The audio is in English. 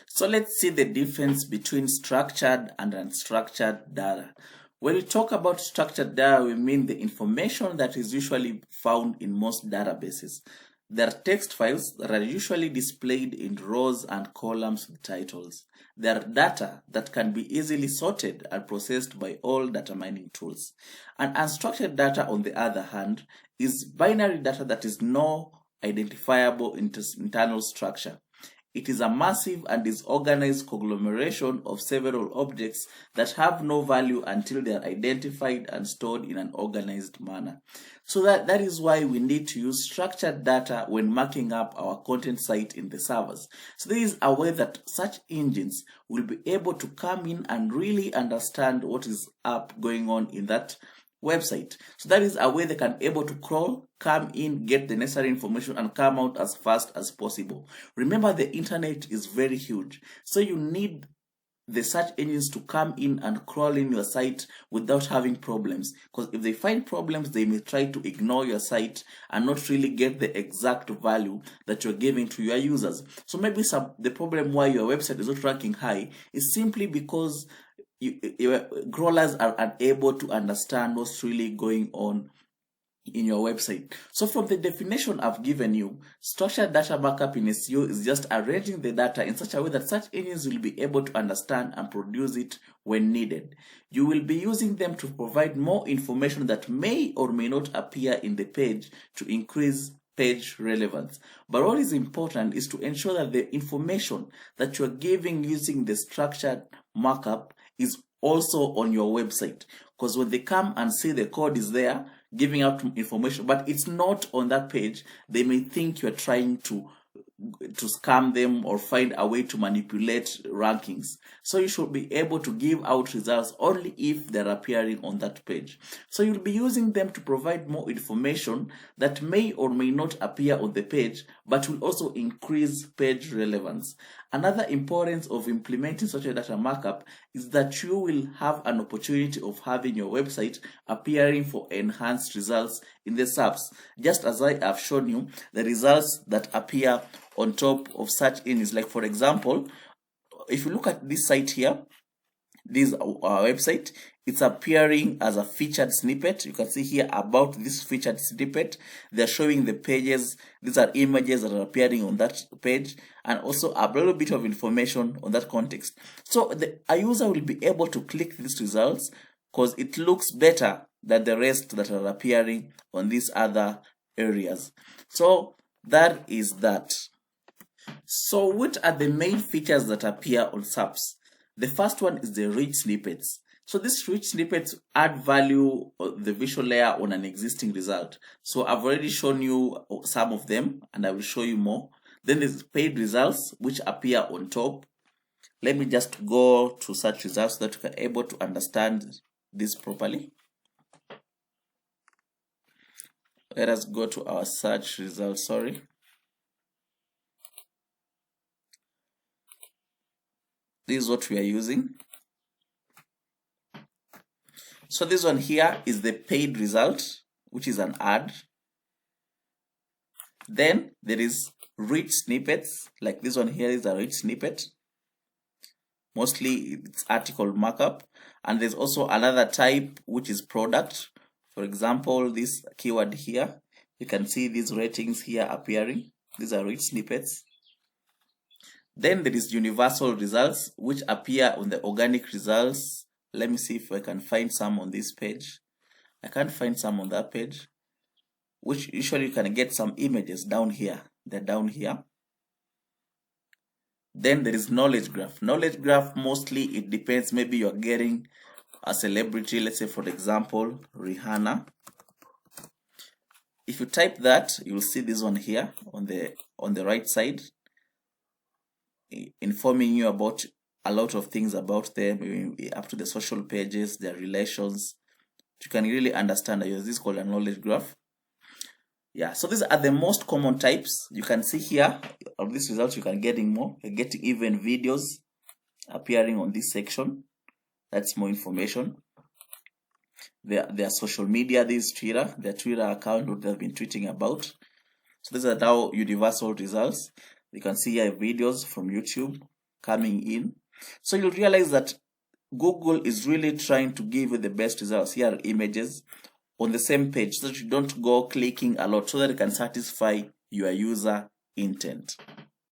So let's see the difference between structured and unstructured data. When we talk about structured data, we mean the information that is usually found in most databases. There are text files that are usually displayed in rows and columns with titles. There are data that can be easily sorted and processed by all data mining tools. And unstructured data, on the other hand, is binary data that is no identifiable internal structure. It is a massive and disorganized conglomeration of several objects that have no value until they are identified and stored in an organized manner. So that is why we need to use structured data when marking up our content site in the servers. So this is a way that search engines will be able to come in and really understand what is going on in that website. So that is a way they can able to crawl, come in, get the necessary information, and come out as fast as possible. Remember, the internet is very huge, so you need the search engines to come in and crawl in your site without having problems, because if they find problems, they may try to ignore your site and not really get the exact value that you're giving to your users. So maybe the problem why your website is not ranking high is simply because crawlers are unable to understand what's really going on in your website. So from the definition I've given you, structured data markup in SEO is just arranging the data in such a way that search engines will be able to understand and produce it when needed. You will be using them to provide more information that may or may not appear in the page to increase page relevance. But what is important is to ensure that the information that you're giving using the structured markup is also on your website, because when they come and see the code is there giving out information but it's not on that page, they may think you're trying to scam them or find a way to manipulate rankings. So you should be able to give out results only if they're appearing on that page. So you'll be using them to provide more information that may or may not appear on the page, but will also increase page relevance. Another importance of implementing such a data markup is that you will have an opportunity of having your website appearing for enhanced results in the SERPs, just as I have shown you the results that appear on top of search engines. Like, for example, if you look at this site here, this is our website, it's appearing as a featured snippet. You can see here about this featured snippet. They're showing the pages. These are images that are appearing on that page, and also a little bit of information on that context. So a user will be able to click these results because it looks better than the rest that are appearing on these other areas. So that is that. So what are the main features that appear on SERPs? The first one is the rich snippets. So these rich snippets add value on the visual layer on an existing result. So I've already shown you some of them and I will show you more. Then there's paid results which appear on top. Let me just go to search results so that you are able to understand this properly. Let us go to our search results, This is what we are using. So this one here is the paid result, which is an ad. Then there is rich snippets, like this one here is a rich snippet. Mostly it's article markup. And there's also another type, which is product. For example, this keyword here, you can see these ratings here appearing. These are rich snippets. Then there is universal results, which appear on the organic results. Let me see if I can find some on this page. I can't find some on that page, which usually you can get some images down here. They're down here. Then there is knowledge graph. Knowledge graph, mostly it depends. Maybe you're getting a celebrity, let's say for example, Rihanna. If you type that, you'll see this one here on the right side, informing you about a lot of things about them, up to the social pages, their relations. You can really understand that. This is called a knowledge graph. Yeah, so these are the most common types. You can see here of these results, you can getting more. You're getting even videos appearing on this section. That's more information. Their social media, this Twitter, their Twitter account, what they've been tweeting about. So these are now universal results. You can see here videos from YouTube coming in. So you'll realize that Google is really trying to give you the best results. Here are images on the same page so that you don't go clicking a lot, so that it can satisfy your user intent.